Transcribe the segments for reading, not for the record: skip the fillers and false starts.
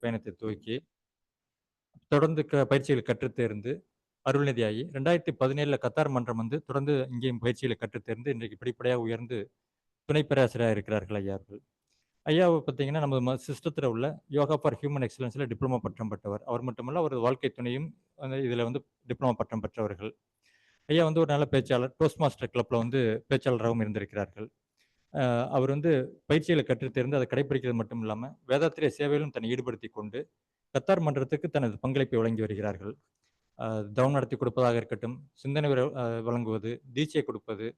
பயணத்தை துவக்கி, தொடர்ந்து பயிற்சிகளை கற்றுத் தேர்ந்து, அருள்நிதியாகி 2017ல கத்தார் மன்றம் வந்து தொடர்ந்து இங்கேயும் பயிற்சிகளை கற்றுத் தேர்ந்து, இன்றைக்கு படிப்படியாக உயர்ந்து துணை பேராசிரியரா இருக்கிறார்கள் ஐயா அவர்கள். ஐயாவ பார்த்தீங்கன்னா, நம்ம சிஸ்டத்துல உள்ள யோகா ஃபார் ஹியூமன் எக்ஸலன்ஸ்ல டிப்ளமோ பட்டம் பெற்றவர். அவர் மட்டுமல்ல, அவரது வாழ்க்கை துணையும் இதில வந்து டிப்ளமோ பட்டம் பெற்றவர்கள். ஐயா வந்து ஒரு நல்ல பேச்சாளர். டோஸ்ட் மாஸ்டர் கிளப்ல வந்து பேச்சாளராகவும் இருந்திருக்கிறார்கள். அவர் வந்து பயிற்சிகளை கற்றுத் தேர்ந்து அதை கடைப்பிடிக்கிறது மட்டும் இல்லாம, வேதாத்திரிய சேவையிலும் தன்னை ஈடுபடுத்திக் கொண்டு, கத்தார் மன்றத்துக்கு தனது பங்களிப்பை வழங்கி வருகிறார்கள். தவம் நடத்தி கொடுப்பதாக இருக்கட்டும், சிந்தனை வழங்குவது, தீட்சை கொடுப்பது,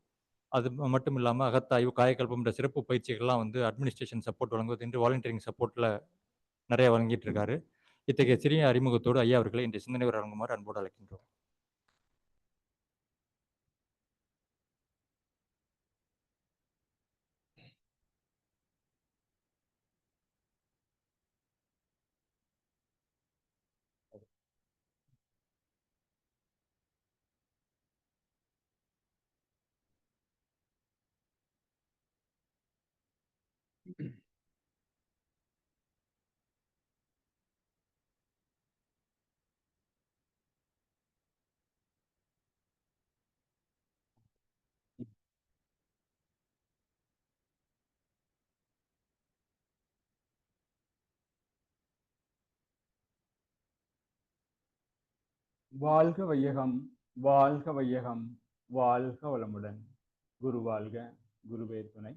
அது மட்டும் இல்லாம அகத்தாய்வு, காயகல்பம் என்ற சிறப்பு பயிற்சிகள்லாம் வந்து அட்மினிஸ்ட்ரேஷன் சப்போர்ட் வழங்குவது என்று வாலண்டியரிங் சப்போர்ட்ல நிறைய வழங்கிட்டு இருக்காரு. இத்தகைய சிறிய அறிமுகத்தோடு ஐயா அவர்களை இன்றைய சிந்தனை வழங்குமாறு அன்போடு அழைக்கின்றோம். வாழ்க வையகம், வாழ்க வையகம், வாழ்க வளமுடன். குரு வாழ்க, குருவே துணை.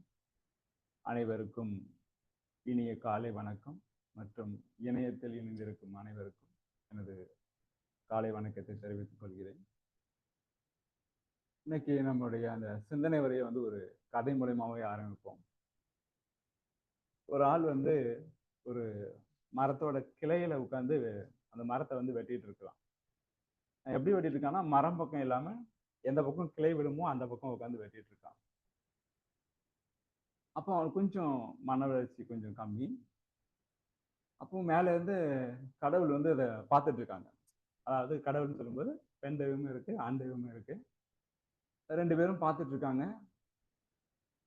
அனைவருக்கும் இனிய காலை வணக்கம் மற்றும் இணையத்தில் இணைந்திருக்கும் அனைவருக்கும் எனது காலை வணக்கத்தை தெரிவித்துக் கொள்கிறேன். இன்னைக்கு நம்மளுடைய அந்த சிந்தனை வரையை வந்து ஒரு கதை மூலமாவே ஆரம்பிப்போம். ஒரு ஆள் வந்து ஒரு மரத்தோட கிளையில உட்கார்ந்து அந்த மரத்தை வந்து வெட்டிட்டு இருக்கலாம். எப்படி வெட்டிட்டு இருக்கான்னா, மரம் பக்கம் இல்லாம எந்த பக்கம் கிளை விடுமோ அந்த பக்கம் உட்காந்து வெட்டிட்டு இருக்கான். அப்போ அவனுக்கு கொஞ்சம் மன வளர்ச்சி கொஞ்சம் கம்மி. அப்போ மேல இருந்து கடவுள் வந்து அதை பார்த்துட்டு இருக்காங்க. அதாவது கடவுள்னு சொல்லும்போது பெண் தெய்வமும் இருக்கு, ஆண் தெய்வமும் இருக்கு. 2 பேரும் பார்த்துட்டு இருக்காங்க.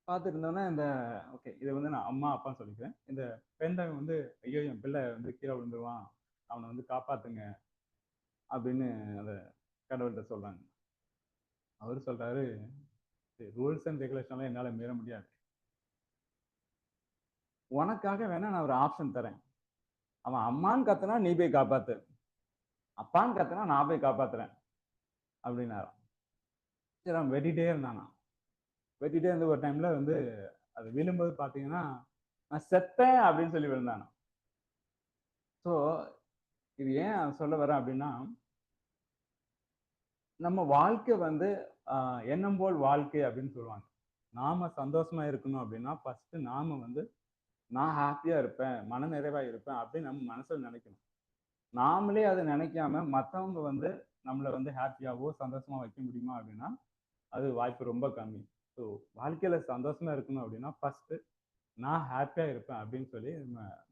பார்த்துட்டு இருந்தோன்னே இந்த ஓகே, இதை வந்து நான் அம்மா அப்பான்னு சொல்லிக்கிறேன். இந்த பெண் தெய்வம் வந்து ஐயோ என் பிள்ளை வந்து கீழே விழுந்துருவான், அவனை வந்து காப்பாத்துங்க அப்படின்னு அந்த கடவுள்கிட்ட சொல்றாங்க. அவர் சொல்றாரு, ரூல்ஸ் அண்ட் ரெகுலேஷன்லாம் என்னால மீற முடியாது. உனக்காக வேணா நான் ஒரு ஆப்ஷன் தரேன். அவன் அம்மான்னு கத்துனா நீ போய் காப்பாத்து, அப்பான்னு கத்துனா நான் போய் காப்பாத்துறேன் அப்படின்னாராம். சரி, அவன் வெட்டிட்டே இருந்தானா. வெட்டிட்டே இருந்த ஒரு டைம்ல வந்து அது விழும்போது பாத்தீங்கன்னா, நான் செத்தேன் அப்படின்னு சொல்லி விழுந்தானா. ஸோ இது ஏன் சொல்ல வரேன் அப்படின்னா, நம்ம வாழ்க்கை வந்து எண்ணம் போல் வாழ்க்கை அப்படின்னு சொல்லுவாங்க. நாம சந்தோஷமா இருக்கணும் அப்படின்னா ஃபர்ஸ்ட் நாம வந்து நான் ஹாப்பியா இருப்பேன், மன நிறைவா இருப்பேன் அப்படின்னு நம்ம மனசுல நினைக்கணும். நாமளே அதை நினைக்காம மற்றவங்க வந்து நம்மளை வந்து ஹாப்பியாவோ சந்தோஷமா வைக்க முடியுமா அப்படின்னா அது வாய்ப்பு ரொம்ப கம்மி. ஸோ வாழ்க்கையில சந்தோஷமா இருக்கணும் அப்படின்னா ஃபர்ஸ்ட் நான் ஹாப்பியா இருப்பேன் அப்படின்னு சொல்லி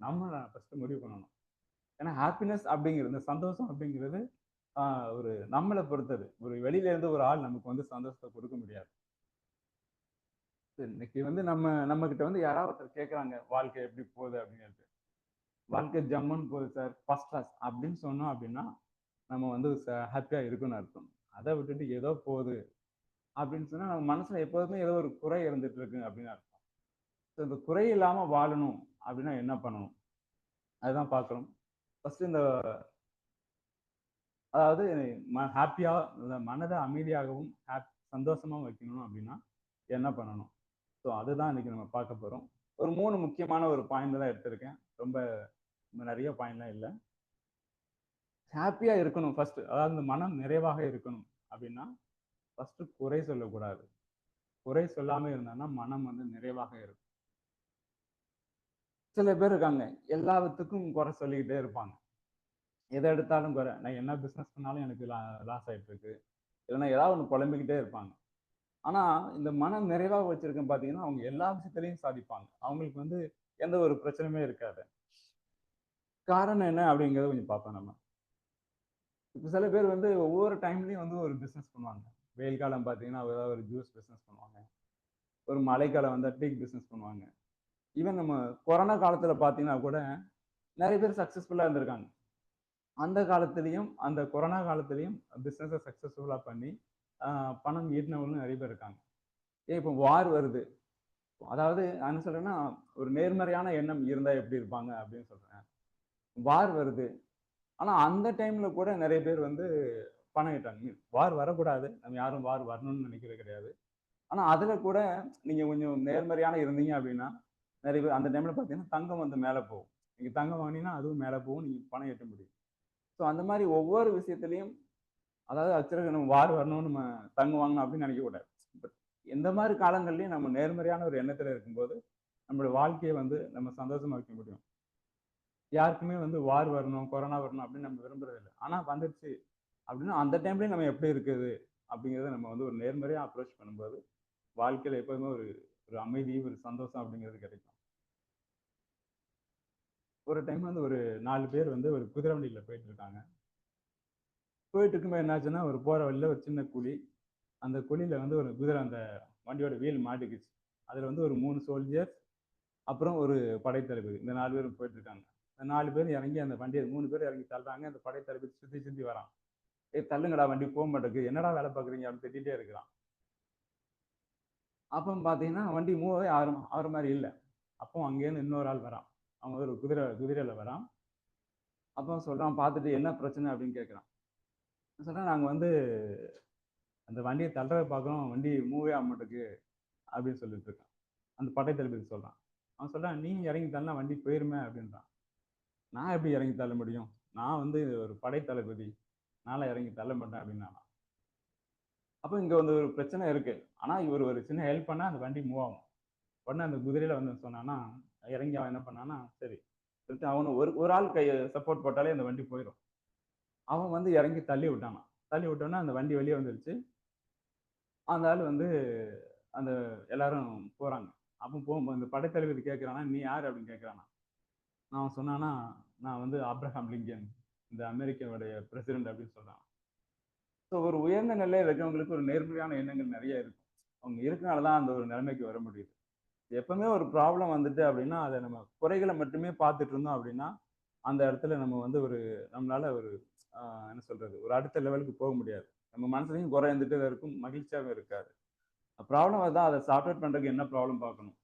நம்ம ஃபர்ஸ்ட் முடிவு பண்ணணும். ஏன்னா ஹாப்பினஸ் அப்படிங்கிறது, இந்த சந்தோஷம் அப்படிங்கிறது ஒரு நம்மளை பொறுத்தது. ஒரு வெளியில இருந்து ஒரு ஆள் நமக்கு வந்து சந்தோஷத்தை கொடுக்க முடியாது. இன்னைக்கு வந்து நம்ம கிட்ட வந்து யாராவது ஒருத்தர் கேட்கறாங்க வாழ்க்கை எப்படி போகுது அப்படிங்கிறது. வாழ்க்கை ஜம்முன்னு போகுது சார், ஃபர்ஸ்ட் கிளாஸ் அப்படின்னு சொன்னோம் அப்படின்னா நம்ம வந்து ஹாப்பியா இருக்குன்னு அர்த்தம். அதை விட்டுட்டு ஏதோ போகுது அப்படின்னு சொன்னா நம்ம மனசுல எப்போதுமே ஏதோ ஒரு குறை இருந்துட்டு இருக்கு அப்படின்னு அர்த்தம். இந்த குறை இல்லாம வாழணும் அப்படின்னா என்ன பண்ணணும், அதுதான் பார்க்கணும். ஃபர்ஸ்ட் இந்த அதாவது ஹாப்பியா மனதை அமைதியாகவும் சந்தோஷமாகவும் வைக்கணும் அப்படின்னா என்ன பண்ணணும். ஸோ அதுதான் இன்னைக்கு நம்ம பார்க்க போறோம். ஒரு 3 முக்கியமான ஒரு பாயிண்ட் தான் எடுத்திருக்கேன். ரொம்ப நிறைய பாயிண்ட்லாம் இல்லை. ஹாப்பியா இருக்கணும் ஃபர்ஸ்ட், அதாவது மனம் நிறைவாக இருக்கணும் அப்படின்னா ஃபர்ஸ்ட் குறை சொல்லக்கூடாது. குறை சொல்லாம இருந்தான்னா மனம் வந்து நிறைவாக இருக்கும். சில பேர் இருக்காங்க எல்லாத்துக்கும் குறை சொல்லிக்கிட்டே இருப்பாங்க. எதை எடுத்தாலும் குறை. நான் என்ன பிசினஸ் பண்ணாலும் எனக்கு லாஸ் ஆயிட்டு இருக்கு, இல்லைன்னா ஏதாவது ஒன்று புலம்பிக்கிட்டே இருப்பாங்க. ஆனா இந்த மனம் நிறைவாக வச்சிருக்கேன் பாத்தீங்கன்னா அவங்க எல்லா விஷயத்திலையும் சாதிப்பாங்க. அவங்களுக்கு வந்து எந்த ஒரு பிரச்சனையுமே இருக்காது. காரணம் என்ன அப்படிங்கிறத கொஞ்சம் பார்ப்போம் நம்ம. இப்போ சில பேர் வந்து ஒவ்வொரு டைம்லயும் வந்து ஒரு பிசினஸ் பண்ணுவாங்க. வெயில் காலம் பாத்தீங்கன்னா ஏதாவது ஒரு ஜூஸ் பிசினஸ் பண்ணுவாங்க. ஒரு மழைக்காலம் வந்தா டீ பிசினஸ் பண்ணுவாங்க. ஈவன் நம்ம கொரோனா காலத்துல பாத்தீங்கன்னா கூட நிறைய பேர் சக்ஸஸ்ஃபுல்லாக இருந்திருக்காங்க. அந்த காலத்திலையும் அந்த கொரோனா காலத்திலையும் பிஸ்னஸை சக்ஸஸ்ஃபுல்லாக பண்ணி பணம் ஈட்டினவங்களும் நிறைய பேர் இருக்காங்க. ஏன் இப்போ வார் வருது, அதாவது நான் என்ன சொல்றேன்னா, ஒரு நேர்மறையான எண்ணம் இருந்தா எப்படி இருப்பாங்க அப்படின்னு சொல்றேன். வார் வருது, ஆனா அந்த டைம்ல கூட நிறைய பேர் வந்து பணம் ஈட்டாங்க. வார் வரக்கூடாது, நம்ம யாரும் வார் வரணும்னு நினைக்கிறது கிடையாது. ஆனா அதுல கூட நீங்க கொஞ்சம் நேர்மறையான இருந்தீங்க அப்படின்னா, நிறைய பேர் அந்த டைம்ல பார்த்தீங்கன்னா தங்கம் வந்து மேலே போகும். நீங்க தங்கம் வாங்கினீங்கன்னா அதுவும் மேலே போகும், நீங்க பணம் ஈட்ட முடியும். ஸோ அந்த மாதிரி ஒவ்வொரு விஷயத்திலையும், அதாவது ஆக்சுவலாக நம்ம வார் வரணும்னு நம்ம தங்கம் வாங்கணும் அப்படின்னு நினைக்கக்கூடாது. பட் எந்த மாதிரி காலங்கள்லையும் நம்ம நேர்மறையான ஒரு எண்ணத்துல இருக்கும்போது நம்மளோட வாழ்க்கையை வந்து நம்ம சந்தோஷமா வைக்க முடியும். யாருக்குமே வந்து வார் வரணும், கொரோனா வரணும் அப்படின்னு நம்ம விரும்புறது இல்லை. ஆனா வந்துடுச்சு அப்படின்னா அந்த டைம்லயும் நம்ம எப்படி இருக்குது அப்படிங்கிறத நம்ம வந்து ஒரு நேர்மறையா அப்ரோச் பண்ணும்போது வாழ்க்கையில எப்போதுமே ஒரு ஒரு அமைதி, ஒரு சந்தோஷம் அப்படிங்கிறது கிடைக்கும். ஒரு டைம் வந்து ஒரு 4 பேர் வந்து ஒரு குதிரை வண்டியில போயிட்டு இருக்காங்க. போயிட்டு இருக்கும்போது என்னாச்சுன்னா, ஒரு போற வழியில ஒரு சின்ன குழி. அந்த குழியில வந்து ஒரு குதிரை அந்த வண்டியோட வீல் மாட்டிக்கிச்சு. அதுல வந்து ஒரு 3 சோல்ஜர், அப்புறம் ஒரு படைத்தளபதி. இந்த 4 பேரும் போயிட்டு இருக்காங்க. இந்த 4 பேரும் இறங்கி அந்த வண்டிய 3 பேர் இறங்கி தள்ளுறாங்க. அந்த படைத்தளபதி சுத்தி சுத்தி வரான். "ஏய் தள்ளுங்கடா வண்டி போ மாட்டேங்குது. என்னடா வேலை பார்க்குறீங்க?" அப்படின்னு திட்டிட்டே இருக்கிறான். அப்போ பார்த்தீங்கன்னா, வண்டி மூவே ஆகுற மாரி இல்ல. அப்போ அங்கேருந்து இன்னொரு ஆள் வரான். அவன் ஒரு குதிரையில வரான். அப்போ சொல்றான், பார்த்துட்டு "என்ன பிரச்சனை?" அப்படின்னு கேட்குறான். நான் சொல்றேன், "நாங்க வந்து அந்த வண்டிய தள்ளுறத பார்க்குறோம். வண்டி மூவே ஆக மாட்டேங்குது." அப்படின்னு சொல்லிட்டு இருக்கான். அந்த படைத்தளபதி சொல்றான். அவன் சொல்றான், "நீ இறங்கி தள்ளினா வண்டி போயிருமே." அப்படின்றான். "நான் எப்படி இறங்கி தள்ள முடியும்? நான் வந்து ஒரு படைத்தளபதி. நான்லாம் இறங்கி தள்ள மாட்டேன்." அப்படின்னான். அப்போ இங்க வந்து ஒரு பிரச்சனை இருக்கு. ஆனா இவர் ஒரு சின்ன ஹெல்ப் பண்ணா அந்த வண்டி மூவ் ஆகும். உடனே அந்த குதிரையில வந்து சொன்னான்னா, இறங்கி அவன் என்ன பண்ணான்னா, சரி சொல்லிட்டு அவனு ஒரு ஒரு ஆள் சப்போர்ட் போட்டாலே அந்த வண்டி போயிரும். அவன் வந்து இறங்கி தள்ளி விட்டானாம். தள்ளி விட்டோனே அந்த வண்டி வெளிய வந்துருச்சு. அந்த ஆள் வந்து அந்த எல்லாரும் போறாங்க. அப்போ போகும்போது இந்த படைத்தளபதி கேட்கிறானா, "நீ யாரு?" அப்படின்னு கேட்கிறானாம். அவன் சொன்னான்னா, "நான் வந்து ஆப்ரஹாம் லிங்கன், இந்த அமெரிக்காவுடைய பிரசிடென்ட்." அப்படின்னு சொல்றான். ஸோ ஒரு உயர்ந்த நிலையில இருக்கவங்களுக்கு ஒரு நேர்மறையான எண்ணங்கள் நெறைய இருக்கும். அவங்க இருக்கனால தான் அந்த ஒரு நிலைமைக்கு வர முடியுது. எப்பவுமே ஒரு ப்ராப்ளம் வந்துட்டு அப்படின்னா, அத நம்ம குறைகள மட்டுமே பார்த்துட்டு இருந்தோம் அப்படின்னா, அந்த இடத்துல நம்ம வந்து ஒரு நம்மளால ஒரு அ என்ன சொல்றது? ஒரு அடுத்த லெவலுக்கு போக முடியாது. நம்ம மனசுலயும் குறை இருந்துட்டே தான் இருக்கும். மகிழ்ச்சியாவும் இருக்காது. ப்ராப்ளம் வருதா அத சார்ட் அவுட் பண்றதுக்கு என்ன ப்ராப்ளம் பார்க்கணும்.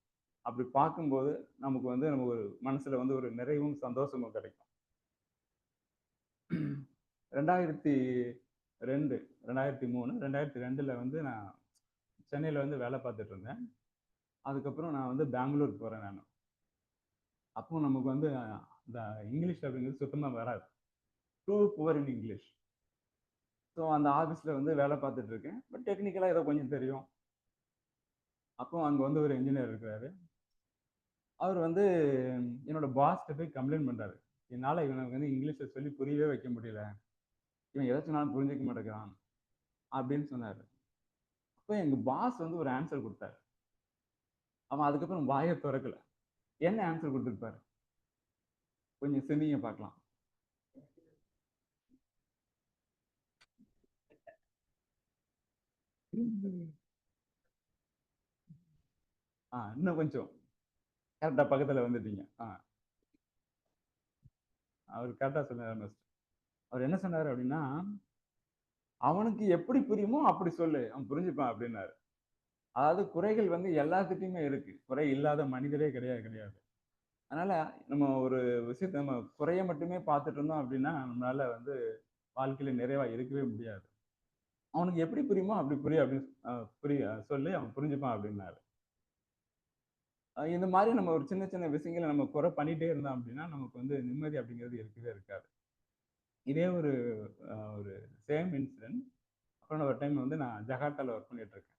அப்படி பார்க்கும்போது நமக்கு வந்து நம்ம ஒரு மனசுல வந்து ஒரு நிறைவும், சந்தோஷமும் கிடைக்கும். 2002 2003 2002ல வந்து நான் சென்னையில வந்து வேலை பார்த்துட்டு இருந்தேன். அதுக்கப்புறம் நான் வந்து பெங்களூர் போறேன் நானு. அப்போ நமக்கு வந்து இந்த இங்கிலீஷ் அப்படிங்கிறது சுத்தமா வராது. Too poor in English. So அந்த ஆஃபீஸ்ல வந்து வேலை பார்த்துட்டு இருக்கேன். பட் டெக்னிக்கலா ஏதோ கொஞ்சம் தெரியும். அப்போ அங்க வந்து ஒரு என்ஜினியர் இருக்கிறாரு. அவர் வந்து என்னோட பாஸ்ட்ட போய் கம்ப்ளைண்ட் பண்றாரு. என்னால இவனுக்கு வந்து இங்கிலீஷ்ல சொல்லி புரியவே வைக்க முடியல. இவன் எத சொன்னாலும் புரிஞ்சுக்க மாட்டேங்கிறான் அப்படின்னு சொன்னாரு. அப்ப எங்க பாஸ் வந்து ஒரு ஆன்சர் குடுத்தாரு. அவன் அதுக்கப்புறம் வாயே தொறக்கல. என்ன ஆன்சர் குடுத்திருப்பாரு? கொஞ்சம் சிந்திங்க பார்க்கலாம். இன்னும் கொஞ்சம். கரெக்ட்டா பக்கத்துல வந்துட்டீங்க. அவரு கரெக்ட்டா சொன்னாரு மிஸ்டர். அவர் என்ன சொன்னாரு அப்படின்னா, "அவனுக்கு எப்படி புரியுமோ அப்படி சொல்லு. அவன் புரிஞ்சுப்பான்" அப்படின்னாரு. அதாவது குறைகள் வந்து எல்லாத்துட்டயுமே இருக்கு. குறை இல்லாத மனிதரே கிடையாது. அதனால நம்ம ஒரு விஷயத்த நம்ம குறைய மட்டுமே பார்த்துட்டு இருந்தோம் அப்படின்னா, நம்மளால வந்து வாழ்க்கையில நிறைவா இருக்கவே முடியாது. "அவனுக்கு எப்படி புரியுமோ அப்படி அப்படின்னு சொல்லு. அவன் புரிஞ்சுப்பான்" அப்படின்னாரு. இந்த மாரி நம்ம ஒரு சின்ன சின்ன விஷயங்கள நம்ம குறை பண்ணிட்டே இருந்தோம் அப்படின்னா, நமக்கு வந்து நிம்மதி அப்படிங்கிறது இருக்கவே இருக்காது. இதே ஒரு சேம் இன்சிடென்ட் அப்புறம் ஒரு டைம் வந்து நான் ஜகார்த்தால ஒர்க் பண்ணிட்டு இருக்கேன்.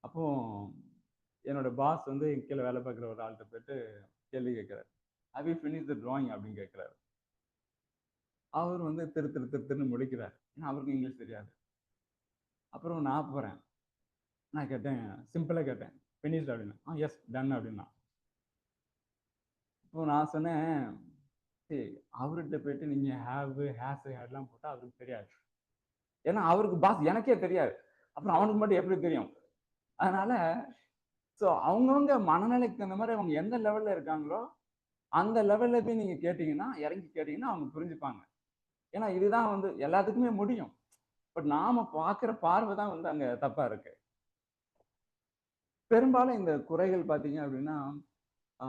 அப்போ என்னோட பாஸ் வந்து என் கீழ வேலை பார்க்குற ஒரு ஆள்ட்ட போயிட்டு கேள்வி கேட்கிறாரு. "Have you finished the drawing?" அப்படின்னு கேட்கிறாரு. அவர் வந்து திருன்னு முழிக்கிறார். ஏன்னா அவருக்கும் இங்கிலீஷ் தெரியாது. அப்புறம் நான் போறேன். நான் கேட்டேன், சிம்பிளா கேட்டேன். "ஃபினிஷ்ட்?" அப்படின்னு. எஸ் டன்" அப்படின்னா. அப்போ நான் சொன்னேன், "சரி அவர்ட்ட போயிட்டு நீங்க ஹேவ், ஹேஸ், ஹேட்லாம் போட்டா அவருக்கு தெரியாது. ஏன்னா அவருக்கு பாஸ் எனக்கே தெரியாது. அப்புறம் அவனுக்கு மட்டும் எப்படி தெரியும்?" அதனால அவங்கவங்க மனநிலைக்கு தகுந்த மாரி அவங்க எந்த லெவல்ல இருக்காங்களோ, அந்த லெவல்ல போய் நீங்க கேட்டீங்கன்னா, இறங்கி கேட்டீங்கன்னா அவங்க புரிஞ்சுப்பாங்க. ஏன்னா இதுதான் வந்து எல்லாத்துக்குமே முடியும். பட் நாம பார்க்கிற பார்வை தான் வந்து அங்க தப்பா இருக்கு. பெரும்பாலும் இந்த குறைகள் பார்த்தீங்க அப்படின்னா, ஆ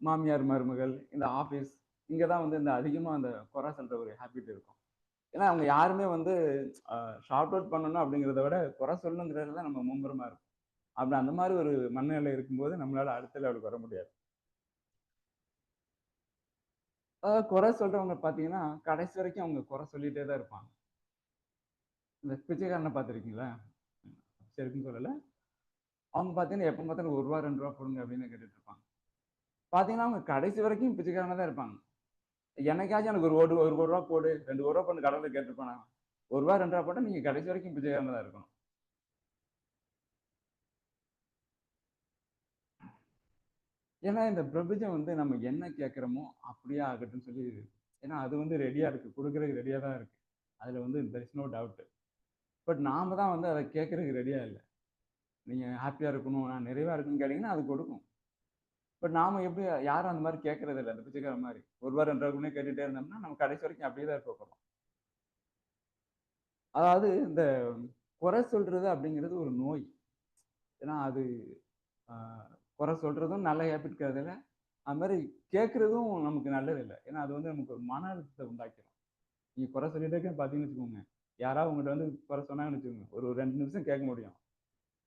மாமியார், மருமகள், இந்த ஆஃபீஸ் இங்க தான் வந்து இந்த அதிகமா அந்த குறை சொல்ற ஒரு ஹேபிட் இருக்கும். ஏன்னா அவங்க யாருமே வந்து ஷார்ட் அவுட் பண்ணணும் அப்படிங்கிறத விட, குறை சொல்லணுங்கிறதுல தான் நம்ம மும்முரமா இருக்கோம். அப்படி அந்த மாரி ஒரு மனநிலை இருக்கும்போது, நம்மளால அடுத்த லெவலுக்கு வர முடியாது. குறை சொல்றவங்க பார்த்தீங்கன்னா, கடைசி வரைக்கும் அவங்க குறை சொல்லிட்டே தான் இருப்பாங்க. இந்த பிச்சைக்காரன பார்த்துருக்கீங்களா? சரின்னு சொல்லல. அவங்க பார்த்தீங்கன்னா, எப்ப பார்த்தாலும் ரூ. 1 ரூ. 2 குடுங்க அப்படின்னு கேட்டுட்டு இருப்பாங்க. பார்த்தீங்கன்னா, அவங்க கடைசி வரைக்கும் பிச்சைக்காரனா தான் இருப்பாங்க. என்னைக்காச்சும் எனக்கு ஒரு ரூ. 1 போடு, ரூ. 2 போடுன்னு கடவுள்ட்ட கேட்டுருப்பேனா? ரூ. 1 ரூ. 2 போட்டா நீங்க கடைசி வரைக்கும் பிச்சைக்காரனா தான் இருக்கணும். ஏன்னா, இந்த பிரபஞ்சம் வந்து நம்ம என்ன கேட்கிறோமோ, அப்படியே ஆகட்டும்னு சொல்லி ஏன்னா அது வந்து ரெடியா இருக்கு. குடுக்குறதுக்கு ரெடியா தான் இருக்கு. அதுல வந்து there is no doubt. But நாம தான் வந்து அத கேட்கறதுக்கு ரெடியா இல்ல. நீங்க ஹேப்பியா இருக்கணும், நான் நிறைவா இருக்கணும்னு கேட்டீங்கன்னா, அது கொடுக்கும். பட் நாம எப்படி யாரும் அந்த மாரி கேட்கறது இல்ல. அந்த பிச்சைக்காரன் மாரி. ரூ. 1 ரூ. 2 கேட்டுட்டே இருந்தோம்னா, நம்ம கடைசி வரைக்கும் அப்படியே தான் இருக்க போறோம். அதாவது இந்த குறை சொல்றது அப்படிங்கிறது ஒரு நோய். ஏன்னா அது ஆ குறை சொல்றதும் நல்ல ஹேபிட் கிடையாதுல்ல. அது மாரி கேட்கறதும் நமக்கு நல்லது இல்ல. ஏன்னா அது வந்து நமக்கு ஒரு மன அழுத்தத்த உண்டாக்கிரும். நீங்க குறை சொல்லிட்டே இருக்கேன்னு பார்த்தீங்கன்னு வச்சுக்கோங்க. யாராவது உங்கள்ட்ட வந்து குறை சொன்னாங்கன்னு வச்சுக்கோங்க. ஒரு 2 நிமிஷம் கேட்க முடியும்.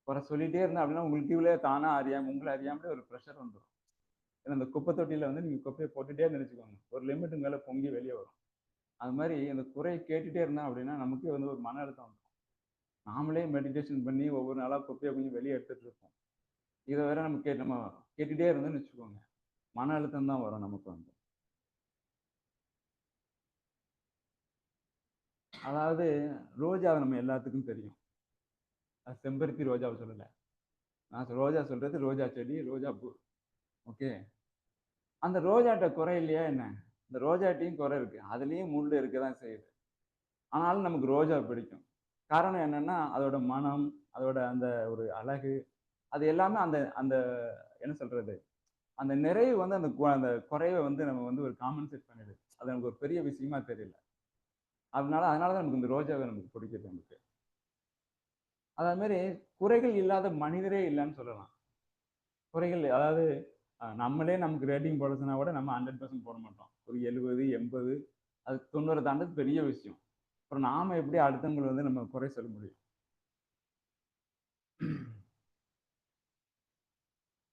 குறை சொல்லிட்டே இருந்தேன் அப்படின்னா, உங்களுக்கு உள்ளே தானா அறியாம உங்கள அறியாமலே ஒரு பிரஷர் வந்துரும். ஏன்னா அந்த குப்பை தொட்டியில வந்து நீங்க குப்பைய போட்டுட்டே இருந்தீங்கன்னு வச்சுக்கோங்க. ஒரு லிமிட்டுக்கு மேல பொங்கி வெளிய வரும். அது மாரி அந்த குறைய கேட்டுட்டே இருந்தோம் அப்படின்னா, நமக்கே வந்து ஒரு மன அழுத்தம் வந்துரும். நாமளே மெடிடேஷன் பண்ணி ஒவ்வொரு நாளா குப்பைய கொஞ்சம் வெளிய எடுத்துட்டு இருப்போம். இத வேற நம்ம கேட்டுட்டே இருந்தோம்னு வச்சுக்கோங்க. மன அழுத்தம் தான் வரும் நமக்கு வந்து. அதாவது ரோஜாவ நம்ம எல்லாத்துக்கும் தெரியும். செம்பருத்தி ரோஜாவ சொல்லல. நான் ரோஜா சொல்றது ரோஜா செடி, ரோஜா பூ. ஓகே. அந்த ரோஜாட்ட குறை இல்லையா என்ன? இந்த ரோஜாட்டயும் குறை இருக்கு. அதுலயும் முள்ளு இருக்க தான் செய்யுது. ஆனாலும் நமக்கு ரோஜா பிடிக்கும். காரணம் என்னன்னா, அதோட மனம், அதோட அந்த ஒரு அழகு, அது எல்லாமே அந்த அந்த என்ன சொல்றது? அந்த நிறைவு வந்து அந்த குறைவ வந்து நம்ம வந்து ஒரு காம்பன்சேட் பண்ணிடுது. அது நமக்கு ஒரு பெரிய விஷயமா தெரியல. அதனால தான் நமக்கு இந்த ரோஜாவ நமக்கு பிடிக்குது நமக்கு. அதே மாரி குறைகள் இல்லாத மனிதரே இல்லன்னு சொல்லலாம். குறைகள் அதாவது நம்மளே நமக்கு ரேட்டிங் போட சொன்னா கூட நம்ம 100% போட மாட்டோம். ஒரு 70, 80 அது 90 தாண்டது பெரிய விஷயம். அப்புறம் நாம எப்படி அடுத்தவங்கள வந்து நம்ம குறை சொல்ல முடியும்?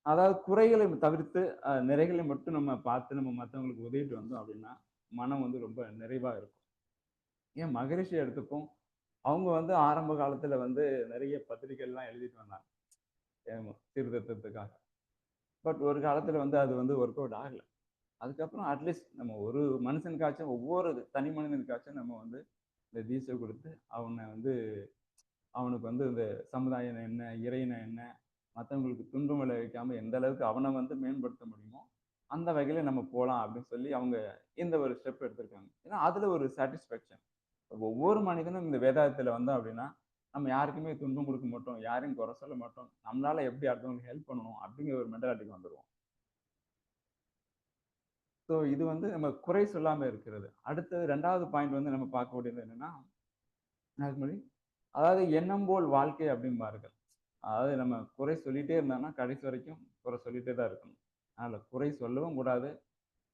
அதாவது குறைகளை தவிர்த்து நிறைகளை மட்டும் நம்ம பார்த்து நம்ம மத்தவங்களுக்கு உதவிட்டு வந்தோம் அப்படின்னா, மனம் வந்து ரொம்ப நிறைவா இருக்கும். ஏன் மகரிஷி எடுத்துப்போம். அவங்க வந்து ஆரம்ப காலத்துல வந்து நிறைய பத்திரிகைலாம் எழுதிட்டு வந்தாங்க. சீர்திருத்தத்துக்காக. பட் ஒரு காலத்துல வந்து அது வந்து ஒர்க் அவுட் ஆகல. அதுக்கப்புறம் அட்லீஸ்ட் நம்ம ஒரு மனுஷனுக்காச்சும் ஒவ்வொரு தனி மனிதனுக்காச்சும் நம்ம வந்து இந்த தீட்சை கொடுத்து அவனை வந்து அவனுக்கு வந்து இந்த சமுதாயம் என்ன, இறைவன் என்ன, மத்தவங்களுக்கு துன்பம் விளைவிக்காம எந்த அளவுக்கு அவன வந்து மேம்படுத்த முடியுமோ, அந்த வகையில நம்ம போலாம் அப்படின்னு சொல்லி அவங்க இந்த ஒரு ஸ்டெப் எடுத்திருக்காங்க. ஏன்னா, அதுல ஒரு சாட்டிஸ்ஃபேக்ஷன். ஒவ்வொரு மனிதனும் இந்த வேதாந்தத்துல வந்தோம் அப்படின்னா, நம்ம யாருக்குமே துன்பம் குடுக்க மாட்டோம். யாரையும் குறை சொல்ல மாட்டோம். நம்மளால எப்படி அடுத்தவங்களுக்கு ஹெல்ப் பண்ணணும் அப்படிங்கிற ஒரு மென்டாலிட்டிக்கு வந்துருவோம். ஸோ இது வந்து நம்ம குறை சொல்லாம இருக்கிறது. அடுத்தது 2வது பாயிண்ட் வந்து நம்ம பார்க்கக்கூடியது என்னன்னா, நாகமணி அதாவது எண்ணம் போல் வாழ்க்கை அப்படிம்பார்கள். அதாவது நம்ம குறை சொல்லிட்டே இருந்தோம்னா, கடைசி வரைக்கும் குறை சொல்லிட்டே தான் இருக்கணும். அதனால குறை சொல்லவும் கூடாது.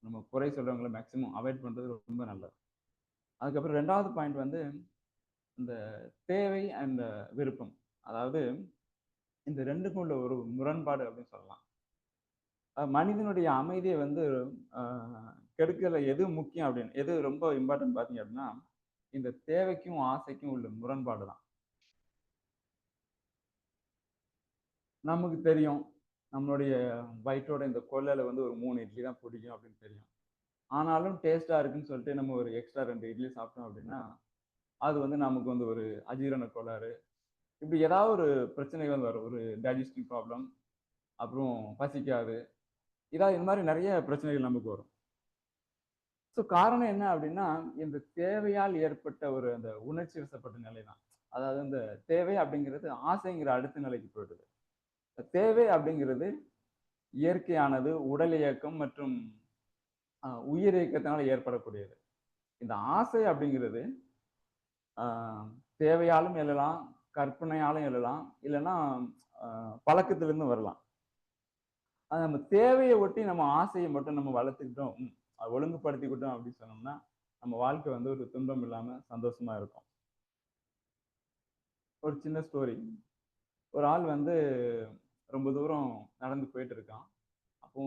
நம்ம குறை சொல்றவங்கள மேக்ஸிமம் அவாய்ட் பண்றது ரொம்ப நல்லது. அதுக்கப்புறம் 2வது பாயிண்ட் வந்து இந்த தேவை அண்ட் விருப்பம். அதாவது இந்த 2க்கும் உள்ள ஒரு முரண்பாடு அப்படின்னு சொல்லலாம். மனிதனுடைய அமைதிய வந்து அ கெடுக்கல எது முக்கியம் அப்படின்னு, எது ரொம்ப இம்பார்ட்டன்ட் பார்த்தீங்க அப்படின்னா, இந்த தேவைக்கும், ஆசைக்கும் உள்ள முரண்பாடு தான். நமக்கு தெரியும். நம்மளுடைய வயிற்றோட இந்த கொல்லையில வந்து ஒரு 3 இட்லி தான் பிடிக்கும் அப்படின்னு தெரியும். ஆனாலும் டேஸ்ட்டா இருக்குன்னு சொல்லிட்டு நம்ம ஒரு எக்ஸ்ட்ரா 2 இட்லி சாப்பிட்டோம் அப்படின்னா, அது வந்து நமக்கு வந்து ஒரு அஜீரண கோளாறு, இப்படி ஏதாவது ஒரு பிரச்சனைகள் வரும். ஒரு டைஜஸ்டிவ் ப்ராப்ளம், அப்புறம் பசிக்காது. இந்த மாரி நெறைய பிரச்சனைகள் நமக்கு வரும். ஸோ காரணம் என்ன அப்படின்னா, இந்த தேவையால் ஏற்பட்ட ஒரு அந்த உணர்ச்சி வசப்பட்ட நிலை தான். அதாவது இந்த தேவை அப்படிங்கிறது ஆசைங்கிற அடுத்த நிலைக்கு போயிடுது. தேவை அப்படிங்கிறது இயற்கையானது, உடல் இயக்கம் மற்றும் உயிர் இயக்கத்தினால ஏற்படக்கூடியது. இந்த ஆசை அப்படிங்கிறது தேவையாலும் எழலாம், கற்பனையாலும் எழலாம், இல்லைன்னா பழக்கத்திலிருந்து வரலாம். நம்ம தேவையை ஒட்டி நம்ம ஆசையை மட்டும் நம்ம வளர்த்துக்கிட்டோம், ஒழுங்குபடுத்திக்கிட்டோம் அப்படின்னு சொன்னோம்னா, நம்ம வாழ்க்கை வந்து ஒரு துன்பம் இல்லாம சந்தோஷமா இருக்கும். ஒரு சின்ன ஸ்டோரி. ஒரு ஆள் வந்து ரொம்ப தூரம் நடந்து போயிட்டு இருக்கான். அப்போ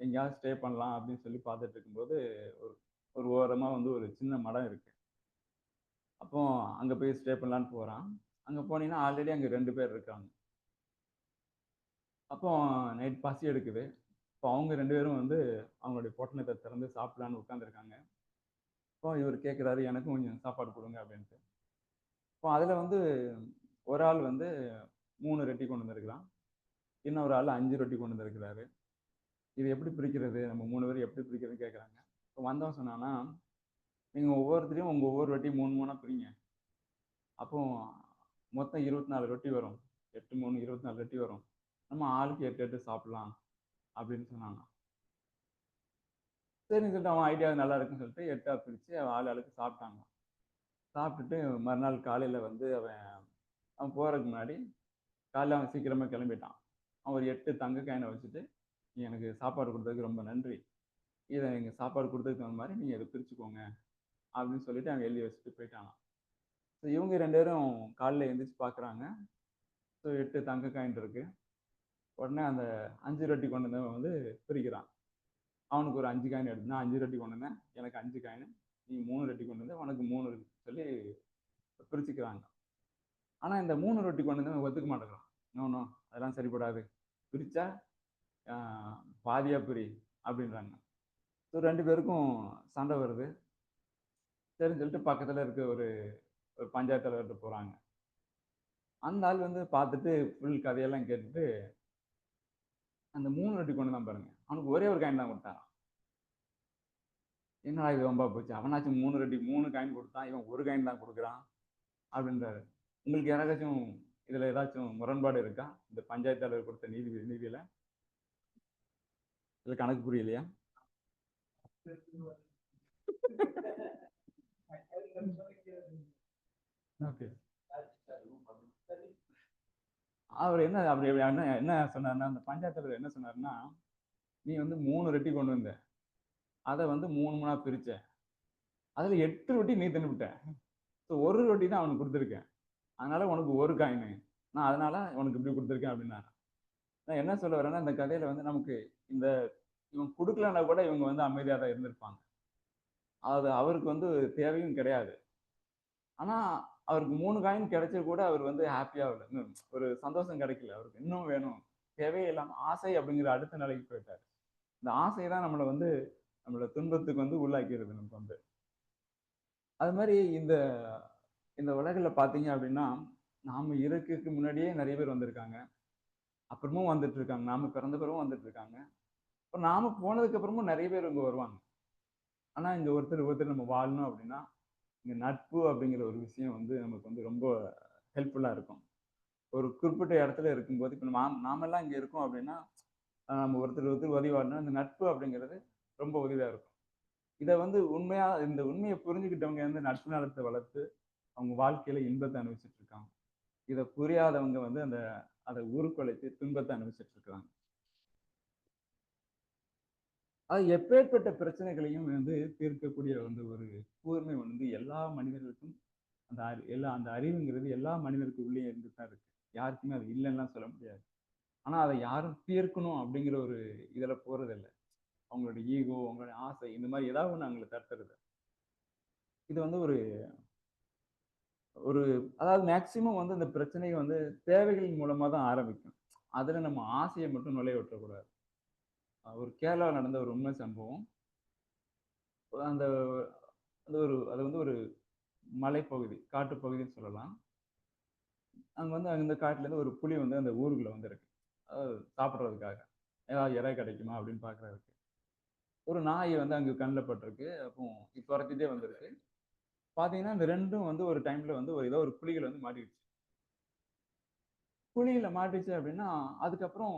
எங்கேயாவது ஸ்டே பண்ணலாம் அப்படின்னு சொல்லி பார்த்துட்டு இருக்கும்போது, ஒரு ஒரு ஓரமா வந்து ஒரு சின்ன மடம் இருக்கு. அப்போ அங்க போய் ஸ்டே பண்ணலான்னு போறான். அங்க போனீங்கன்னா ஆல்ரெடி அங்க 2 பேர் இருக்காங்க. அப்போ நைட் பசி எடுக்குது. இப்போ அவங்க 2 பேரும் வந்து அவங்களுடைய பொட்டணத்த திறந்து சாப்பிடலான்னு உட்கார்ந்துருக்காங்க. அப்போ இவரு கேட்கிறாரு, "எனக்கும் கொஞ்சம் சாப்பாடு குடுங்க" அப்படின்ட்டு. இப்போ அதுல வந்து ஒரு ஆள் வந்து 3 ரொட்டி கொண்டு வந்திருக்கிறான். இன்னொரு ஆள் 5 ரொட்டி கொண்டு வந்திருக்கிறாரு. இது எப்படி பிரிக்கிறது? நம்ம 3 பேரும் எப்படி பிரிக்கிறதுன்னு கேட்குறாங்க. இப்போ வந்தவன் சொன்னான்னா, "நீங்க ஒவ்வொருத்தரையும் உங்க ஒவ்வொரு ரொட்டி 3 3 பிரிங்க. அப்போ மொத்தம் 24 ரொட்டி வரும். 8 3 24 ரொட்டி வரும். நம்ம ஆளுக்கு 8 8 சாப்பிடலாம்" அப்படின்னு சொன்னாங்க. சரின்னு சொல்லிட்டு அவன் ஐடியா நல்லா இருக்குன்னு சொல்லிட்டு 8ஆ பிரிச்சு ஆள் ஆளுக்கு சாப்பிட்டாங்க. சாப்பிட்டுட்டு மறுநாள் காலையில வந்து அவன் அவன் போறதுக்கு முன்னாடி காலைல அவன் சீக்கிரமா கிளம்பிட்டான். அவன் ஒரு 8 தங்க காயின வச்சுட்டு, "நீ எனக்கு சாப்பாடு குடுத்ததுக்கு ரொம்ப நன்றி. இத நீங்க சாப்பாடு குடுத்ததுக்கு தகுந்த மாரி நீங்க இத பிரிச்சுக்கோங்க" அப்படின்னு சொல்லிட்டு அவன் எழுதி வச்சுட்டு போயிட்டானாம். ஸோ இவங்க 2 பேரும் காலைல எந்திரிச்சு பார்க்குறாங்க. ஸோ 8 தங்க காயின் இருக்கு. உடனே அந்த 5 ரொட்டி கொண்டு வந்தவன் வந்து பிரிக்கிறான். அவனுக்கு ஒரு 5 காயின் எடுத்து, "நான் 5 ரொட்டி கொண்டு வந்தேன். எனக்கு 5 காயினு. நீ 3 ரொட்டி கொண்டு வந்த. உனக்கு 3" சொல்லி பிரிச்சுக்கிறாங்க. ஆனா இந்த 3 ரொட்டி கொண்டு வந்தவன் ஒத்துக்க மாட்டேங்கிறான். "நோ, நோ அதெல்லாம் சரிப்படாது. பிரிச்சா ஆ பாதியா பிரி" அப்படின்றாங்க. ஸோ 2 பேருக்கும் சண்டை வருது. சரின்னு சொல்லிட்டு பக்கத்துல இருக்க ஒரு ஒரு பஞ்சாயத்து தலைவர்ட்ட போறாங்க. அந்த ஆள் வந்து பார்த்துட்டு ஃபுல் கதையெல்லாம் கேட்டுட்டு, அந்த 3 ரொட்டி கொண்டு வந்தான் பாருங்க. அவனுக்கு ஒரே ஒரு காயின் தான் குடுத்தாராம். என்னடா இது வம்பா போச்சு. அவனாச்சும் 3 ரொட்டி 3 காயின் குடுத்தான். இவன் 1 காயின் தான் குடுக்குறான் அப்படின்றாரு. உங்களுக்கு யாருக்காச்சும் இதுல ஏதாச்சும் முரண்பாடு இருக்கா? இந்த பஞ்சாயத்து தலைவர் குடுத்த நீதியில? இல்ல கணக்கு புரியலையா? ஓகே. அவர் என்ன அப்படி என்ன என்ன சொன்னாருன்னா, அந்த பஞ்சாயத்து தலைவர் என்ன சொன்னாருன்னா, "நீ வந்து 3 ரொட்டி கொண்டு வந்த. அத வந்து 3 3ஆ பிரிச்ச. அதுல 8 ரொட்டி நீ தின்னுபிட்ட. ஸோ 1 ரொட்டி தான் அவனுக்கு குடுத்துருக்கேன். அதனால உனக்கு 1 காயினு. நான் அதனால உனக்கு இப்படி குடுத்துருக்கேன்" அப்படின்னாராம். நான் என்ன சொல்ல வரேன்னா, இந்த கதையில வந்து நமக்கு இந்த இவன் குடுக்கலன்னா கூட இவங்க வந்து அமைதியா தான் இருந்திருப்பாங்க. அது அவருக்கு வந்து தேவையும் கிடையாது. ஆனா, அவருக்கு 3 காயின் கிடைச்சு கூட அவர் வந்து ஹேப்பியா இல்ல. ஒரு சந்தோஷம் கிடைக்கல. அவருக்கு இன்னும் வேணும். தேவையே இல்லாம ஆசை அப்படிங்கிற அடுத்த நிலைக்கு போயிட்டாரு. இந்த ஆசை தான் நம்மள வந்து நம்மள துன்பத்துக்கு வந்து உள்ளாக்கிருது நமக்கு வந்து. அது மாரி இந்த இந்த உலகுல பார்த்தீங்க அப்படின்னா, நாம இருக்கறதுக்கு முன்னாடியே நெறைய பேர் வந்திருக்காங்க. அப்புறமும் வந்துட்டு இருக்காங்க. நாம பிறந்த பிறகும் வந்துட்டு இருக்காங்க. இப்ப நாம போனதுக்கு அப்புறமும் நெறைய பேர் இங்க வருவாங்க. ஆனா, இங்க ஒருத்தர் ஒருத்தர் நம்ம வாழணும் அப்படின்னா, இங்க நட்பு அப்படிங்கிற ஒரு விஷயம் வந்து நமக்கு வந்து ரொம்ப ஹெல்ப்ஃபுல்லா இருக்கும். ஒரு குறிப்பிட்ட இடத்துல இருக்கும்போது, இப்ப நாமெல்லாம் இங்க இருக்கோம் அப்படின்னா, நம்ம ஒருத்தர் ஒருத்தர் உதவி வரணும். இந்த நட்பு அப்படிங்கிறது ரொம்ப உதவியா இருக்கும். இத வந்து உண்மையா இந்த உண்மைய புரிஞ்சுக்கிட்டவங்க வந்து நட்பு நலத்த வளர்த்து, அவங்க வாழ்க்கையில இன்பத்த அனுபவிச்சுட்டு இருக்காங்க. இத புரியாதவங்க வந்து அத உருக்குலைத்து துன்பத்த அனுபவிச்சுட்டு இருக்காங்க. அது எப்பேர்ப்பட்ட பிரச்சனைகளையும் வந்து தீர்க்கக்கூடிய வந்து ஒரு கூர்மை வந்து எல்லா மனிதர்களுக்கும் அந்த அறிவுங்கிறது எல்லா மனிதருக்கு உள்ளேயும் இருந்துட்டு தான் இருக்கு. யாருக்குமே அது இல்லன்னுலாம் சொல்ல முடியாது. ஆனா அத யாரும் தீர்க்கணும் அப்படிங்கிற ஒரு இதுல போறதில்ல. அவங்களோட ஈகோ, அவங்களோட ஆசை இந்த மாரி ஏதாவது ஒண்ணு அவங்கள தடுத்துருது. இது வந்து ஒரு ஒரு அதாவது மேக்ஸிமம் வந்து இந்த பிரச்சனை வந்து தேவைகள் மூலமா தான் ஆரம்பிக்கும். அதுல நம்ம ஆசைய மட்டும் நுழைய விட்டுறக்கூடாது. ஒரு கேரளால நடந்த ஒரு உண்மை சம்பவம். அந்த அது வந்து ஒரு மலைப்பகுதி, காட்டுப்பகுதின்னு சொல்லலாம். அங்க வந்து அந்த காட்டுலேருந்து ஒரு புலி வந்து அந்த ஊருக்குள்ள வந்திருக்கு. சாப்பிடுறதுக்காக. ஏதாவது இரை கிடைக்குமா அப்படின்னு பார்க்குறதுக்கு. ஒரு நாய் வந்து அங்க கண்ல பட்டிருக்கு. அப்போ தொரத்திட்டே வந்திருக்கு. பார்த்தீங்கன்னா, இந்த 2ம் வந்து ஒரு டைம்ல வந்து ஏதோ ஒரு குழியில வந்து மாட்டிக்கிச்சு. குழியில மாட்டுச்சு அப்படின்னா, அதுக்கப்புறம்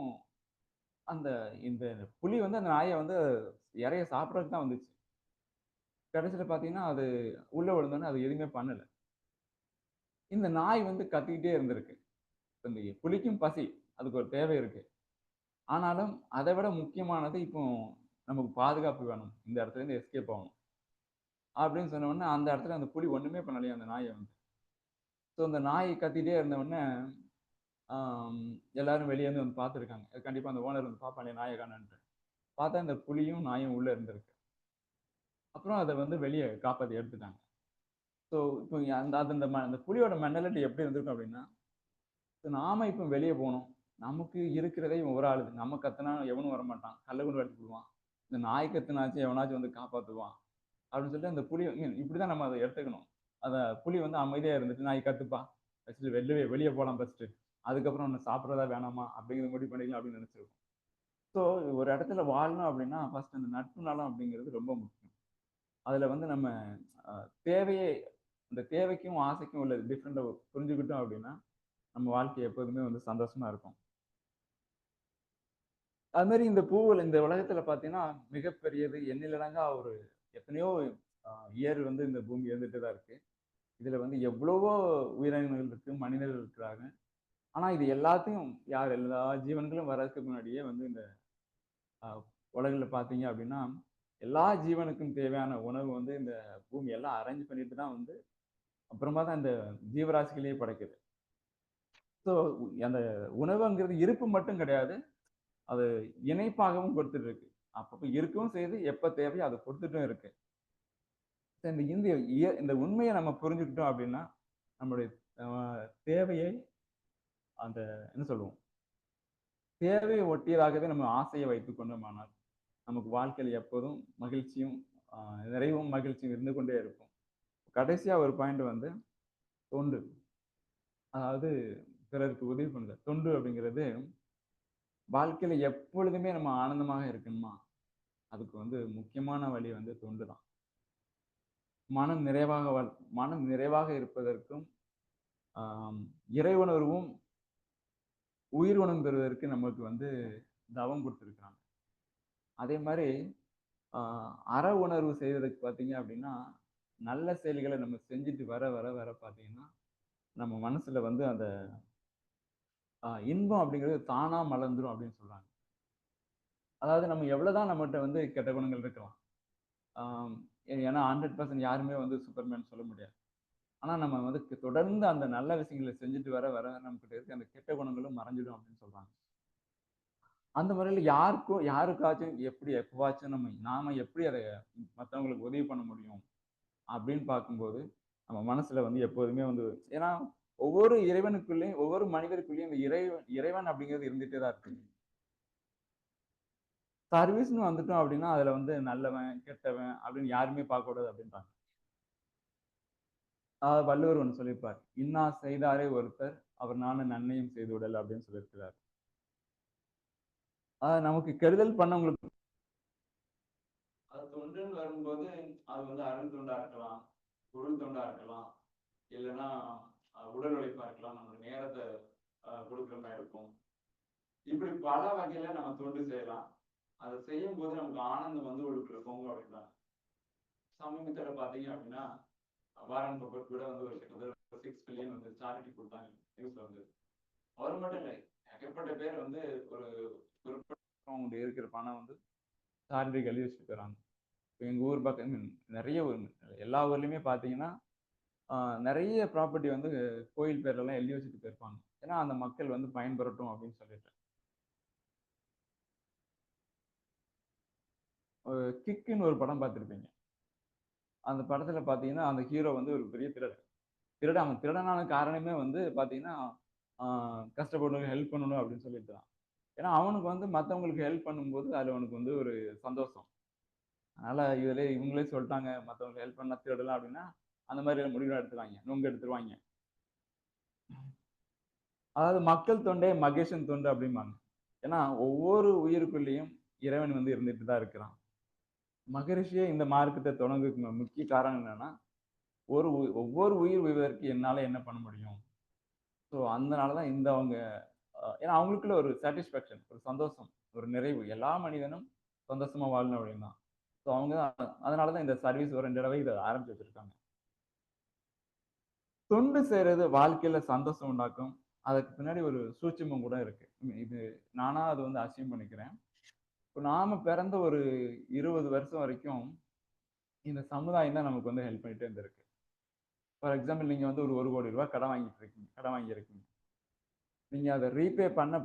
அந்த இந்த புலி வந்து அந்த நாய வந்து இரைய சாப்பிடறதுக்கு தான் வந்துச்சு. கடைசியில பார்த்தீங்கன்னா, அது உள்ள விழுந்தோனே அது எதுவுமே பண்ணல. இந்த நாய் வந்து கத்திக்கிட்டே இருந்திருக்கு. இந்த புலிக்கும் பசி. அதுக்கு ஒரு தேவை இருக்கு. ஆனாலும் அத விட முக்கியமானது இப்போ நமக்கு பாதுகாப்பு வேணும். இந்த இடத்துலருந்து எஸ்கேப் ஆகணும். அப்படின்னு சொன்ன உடனே அந்த இடத்துல அந்த புலி ஒண்ணுமே பண்ணலையாம் அந்த நாய வந்து. ஸோ அந்த நாய் கத்திட்டே இருந்த உடனே, ஆம் எல்லாரும் வெளிய வந்து பார்த்துருக்காங்க. கண்டிப்பா அந்த ஓனர் வந்து பார்ப்பான் இல்லையா நாய காணோன்ட்டு. பார்த்தா இந்த புலியும், நாயும் உள்ள இருந்திருக்கு. அப்புறம் அத வந்து வெளிய காப்பாத்தி எடுத்துட்டாங்க. ஸோ இப்போ அந்த அது அந்த புலியோட மென்டாலிட்டி எப்படி இருந்திருக்கும் அப்படின்னா, நாம இப்ப வெளிய போணும். நமக்கு இருக்கிறதே இவன் ஒரு ஆளு. நம்ம கத்துனா எவனும் வரமாட்டான். கல்ல கொண்டு அடிச்சு புடுவான். இந்த நாய் கத்துனாச்சும் எவனாச்சும் வந்து காப்பாத்துவான். அப்படின்னு சொல்லிட்டு அந்த புலி இப்படிதான் நம்ம அத எடுத்துக்கணும். அத புலி வந்து அமைதியா இருந்துட்டு, "நாய் கத்துப்பா. ஃபர்ஸ்ட்டு வெளிய வெளிய போலாம் ஃபர்ஸ்ட்டு. அதுக்கப்புறம் உன்ன சாப்பிடுறதா வேணாமா அப்படிங்கிறத முடிவு பண்ணிக்கலாம்" அப்படின்னு நெனைச்சிருக்கும். ஸோ ஒரு இடத்துல வாழணும் அப்படின்னா, ஃபர்ஸ்ட் அந்த நட்பு நலம் அப்படிங்கிறது ரொம்ப முக்கியம். அதுல வந்து நம்ம அ தேவையே இந்த தேவைக்கும், ஆசைக்கும் உள்ள டிஃபரெண்ட்ட புரிஞ்சுக்கிட்டோம் அப்படின்னா, நம்ம வாழ்க்கை எப்போதுமே வந்து சந்தோஷமா இருக்கும். அது மாரி இந்த பூவுல இந்த உலகத்துல பார்த்தீங்கன்னா, மிகப்பெரியது எண்ணிலடங்கா ஒரு எத்தனையோ அ இயர் வந்து இந்த பூமி இருந்துட்டு தான் இருக்கு. இதுல வந்து எவ்வளவோ உயிரினங்கள் இருக்கு, மனிதர்கள் இருக்கிறாங்க. ஆனா இது எல்லாத்தையும் எல்லா ஜீவன்களும் வர்றதுக்கு முன்னாடியே வந்து இந்த அ உலகுல பார்த்தீங்க அப்படின்னா, எல்லா ஜீவனுக்கும் தேவையான உணவு வந்து இந்த பூமி எல்லாம் அரேஞ்ச் பண்ணிட்டு தான் வந்து அப்புறமா தான் இந்த ஜீவராசிகளையே படைக்குது. ஸோ அந்த உணவுங்கிறது இருப்பு மட்டும் கிடையாது. அது இணைப்பாகவும் கொடுத்துட்டு இருக்கு. அப்பப்ப இருக்கவும் செய்யுது, எப்ப தேவையோ அத கொடுத்துட்டும் இருக்கு. இந்த இந்த உண்மைய நம்ம புரிஞ்சுக்கிட்டோம் அப்படின்னா, நம்முடைய அ தேவையை அந்த என்ன சொல்லுவோம்? தேவையை ஒட்டியதாகவே நம்ம ஆசைய வைத்துக் கொண்டோமானால், நமக்கு வாழ்க்கையில எப்போதும் மகிழ்ச்சியும், அ நிறைவும் மகிழ்ச்சியும் இருந்து கொண்டே இருக்கும். கடைசியா ஒரு பாயிண்ட் வந்து தொண்டு. அதாவது பிறருக்கு உதவி பண்ணுதல். தொண்டு அப்படிங்கிறது வாழ்க்கையில எப்பொழுதுமே நம்ம ஆனந்தமாக இருக்கணுமா, அதுக்கு வந்து முக்கியமான வழி வந்து தொண்டு தான். மனம் நிறைவாக மனம் நிறைவாக இருப்பதற்கும், ஆம் இறை உணர்வும், உயிர் உணர்வும் பெறுவதற்கு நமக்கு வந்து தவம் குடுத்திருக்காங்க. அதே மாரி அ அற உணர்வு செய்வதற்கு பார்த்தீங்க அப்படின்னா, நல்ல செயல்கள நம்ம செஞ்சுட்டு வர பார்த்தீங்கன்னா, நம்ம மனசுல வந்து அந்த இன்பம் அப்படிங்கிறது தானா மலர்ந்துரும் அப்படின்னு சொல்றாங்க. அதாவது நம்ம எவ்வளவுதான் நம்மட்ட வந்து கெட்ட குணங்கள் இருக்கலாம். ஆம் ஏன்னா 100% யாருமே வந்து சூப்பர்மேன் சொல்ல முடியாது. ஆனா நம்ம வந்து தொடர்ந்து அந்த நல்ல விஷயங்கள செஞ்சுட்டு வர நம்மகிட்ட இருக்க அந்த கெட்ட குணங்களும் மறைஞ்சிடும் அப்படின்னு சொல்றாங்க. அந்த முறையில யாருக்காச்சும் எப்படி எப்பவாச்சும் நாம எப்படி அத மத்தவங்களுக்கு உதவி பண்ண முடியும் அப்படின்னு பார்க்கும்போது, நம்ம மனசுல வந்து எப்போதுமே வந்து ஏன்னா ஒவ்வொரு இறைவனுக்குள்ளயும், ஒவ்வொரு மனிதருக்குள்ளயும் இந்த இறைவன் அப்படிங்கிறது இருந்துட்டே தான் இருக்கு. சர்வீஸ்ன்னு வந்துட்டோம் அப்படின்னா, அதுல வந்து நல்லவன், கெட்டவன் அப்படின்னு யாருமே பார்க்கக்கூடாது அப்படின்றாங்க. வள்ளுவர் ஒண்ணு சொல்லியிருப்பார். "இன்னா செய்தாரே ஒருத்தர், அவர் நாண நன்மையும் செய்துவிடல்" அப்படின்னு சொல்லியிருக்கிறார். நமக்கு கெடுதல் பண்ணவங்களுக்கு அது தொண்டுன்னு வரும்போது, அது வந்து அருள் தொண்டா இருக்கலாம், பொருள் தொண்டா இருக்கலாம், இல்லைன்னா உடல் உழைப்பா இருக்கலாம், நம்மளுடைய நேரத்த குடுக்குற மாரி இருக்கும். இப்படி பல வகையில நம்ம தொண்டு செய்யலாம். அத செய்யும்போது நமக்கு ஆனந்தம் வந்து உங்களுக்கு பொங்கும் அப்படின்றாங்க. சமீபத்துல பார்த்தீங்க அப்படின்னா, வாரன் பஃபெட் கூட வந்து ஒரு கிட்டத்தட்ட 6 பில்லியன் வந்து சேரிட்டி குடுத்தாங்க. நியூஸ்ல வந்தது. அவர் மட்டும் இல்ல, ஏகப்பட்ட பேர் வந்து ஒரு குறிப்பிட்ட அவங்ககிட்ட இருக்கிற பணம் வந்து சேரிட்டிக்கு எழுதி வச்சுட்டு போயிறாங்க. எங்க ஊர் பக்கம் நெறைய ஊர் எல்லா ஊர்லயுமே பார்த்தீங்கன்னா, ஆ நெறைய ப்ராப்பர்ட்டி வந்து கோயில் பேர்லலாம் எழுதி வச்சுட்டு போயிருப்பாங்க. ஏன்னா, அந்த மக்கள் வந்து பயன்பெறட்டும் அப்படின்னு சொல்லிட்டு. கிக்குன்னு ஒரு படம் பார்த்திருப்பீங்க. அந்த படத்துல பார்த்தீங்கன்னா, அந்த ஹீரோ வந்து ஒரு பெரிய திருடன். அவன் திருடனான காரணமே வந்து பார்த்தீங்கன்னா, ஆ கஷ்டப்படுறவங்களுக்கு ஹெல்ப் பண்ணணும் அப்படின்னு சொல்லிட்டு தான். ஏன்னா, அவனுக்கு வந்து மத்தவங்களுக்கு ஹெல்ப் பண்ணும்போது, அதுல அவனுக்கு வந்து ஒரு சந்தோஷம். அதனால இவங்களே சொல்ட்டாங்க, மத்தவங்களுக்கு ஹெல்ப் பண்ணா திருடலாம் அப்படின்னா, அந்த மாரி முடிவுலாம் எடுத்துருவாய்ங்க. நுங்கு எடுத்துருவாய்ங்க. அதாவது மக்கள் தொண்டே மகேசன் தொண்டு அப்படிம்பாங்க. ஏன்னா, ஒவ்வொரு உயிருக்குள்ளேயும் இறைவன் வந்து இருந்துட்டு தான் இருக்கிறான். மகரிஷியே இந்த மார்க்கத்த தொடங்குறதுக்கு முக்கிய காரணம் என்னன்னா, ஒவ்வொரு உயிர் உய்வதற்கு என்னால என்ன பண்ண முடியும்? ஸோ அதனால தான் இந்த அவங்க ஏன்னா அவங்களுக்குள்ள ஒரு சாட்டிஸ்ஃபேக்ஷன், ஒரு சந்தோஷம், ஒரு நிறைவு. எல்லா மனிதனும் சந்தோஷமா வாழணும் அப்படின்னா. அவங்க அதனாலதான் இந்த சர்வீஸ் ஒரு 2 தடவை இதை ஆரம்பிச்சு வச்சிருக்காங்க. தொண்டு செய்யறது வாழ்க்கையில சந்தோஷம் உண்டாக்கும். அதுக்கு பின்னாடி ஒரு சூட்சுமம் கூட இருக்கு. இது நானா அது வந்து அசீவ் பண்ணிக்கிறேன். இப்ப நாம பிறந்த ஒரு 20 வருஷம் வரைக்கும் இந்த சமுதாயம் தான் நமக்கு வந்து ஹெல்ப் பண்ணிட்டே இருந்திருக்கு. ஃபார் எக்ஸாம்பிள் நீங்க வந்து ஒரு ரூ. 1,00,00,000 கடன் வாங்கிட்டு இருக்கீங்க. கடன் வாங்கியிருக்கீங்க. நீங்க அத ரீபே பண்ண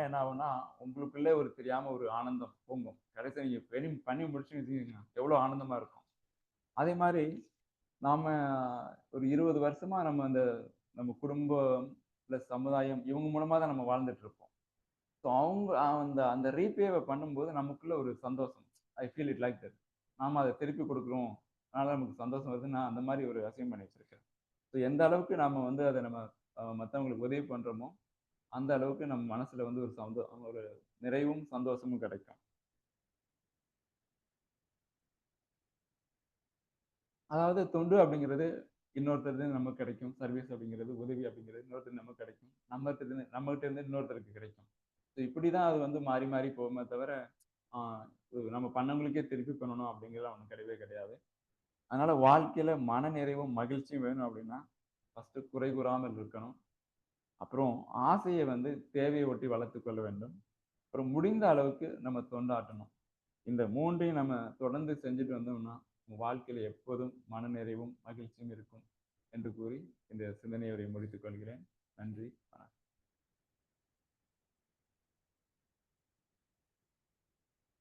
என்ன ஆகும்னா, உங்களுக்குள்ளே ஒரு தெரியாம ஒரு ஆனந்தம் பொங்கும். கடைசியா நீங்க பண்ணி முடிச்சுன்னு வச்சுக்கங்க, எவ்வளவு ஆனந்தமா இருக்கும். அதே மாரி நாம ஒரு 20 வருஷமா நம்ம குடும்பம், பிளஸ் சமுதாயம் இவங்க மூலமா தான் நம்ம வாழ்ந்துட்டு இருப்போம். ஸோ அவங்க அந்த அந்த ரீபேவ பண்ணும்போது நமக்குள்ள ஒரு சந்தோஷம். I feel it like that. நாம அத திருப்பி குடுக்குறோம். அதனால நமக்கு சந்தோஷம் வருதுன்னு நான் அந்த மாரி ஒரு அசைன் பண்ணி வச்சிருக்கேன். ஸோ எந்த அளவுக்கு நாம வந்து அத நம்ம மத்தவங்களுக்கு உதவி பண்றோமோ, அந்த அளவுக்கு நம்ம மனசுல வந்து ஒரு நிறைவும், சந்தோஷமும் கிடைக்கும். அதாவது தொண்டு அப்படிங்கிறது இன்னொருத்தர்லேருந்து நமக்கு கிடைக்கும். சர்வீஸ் அப்படிங்கிறது, உதவி அப்படிங்கிறது இன்னொருத்தருக்கு நமக்கு கிடைக்கும். நம்மகிட்ட இருந்து இன்னொருத்தருக்கு கிடைக்கும். ஸோ இப்படிதான் அது வந்து மாறி மாறி போகுமே தவிர, ஆ நம்ம பண்ணவங்களுக்கே திருப்பி பண்ணணும் அப்படிங்கிறது ஒண்ணும் கிடையவே கிடையாது. அதனால வாழ்க்கையில மனநிறைவும், மகிழ்ச்சியும் வேணும் அப்படின்னா, ஃபர்ஸ்ட்டு குறை கூறாமல் இருக்கணும். அப்புறம் ஆசைய வந்து தேவையை ஒட்டி வளர்த்துக் கொள்ள வேண்டும். அப்புறம் முடிந்த அளவுக்கு நம்ம தொண்டாற்றணும். இந்த 3யும் நம்ம தொடர்ந்து செஞ்சுட்டு வந்தோம்னா, உங்க வாழ்க்கையில எப்போதும் மனநிறைவும், மகிழ்ச்சியும் இருக்கும் என்று கூறி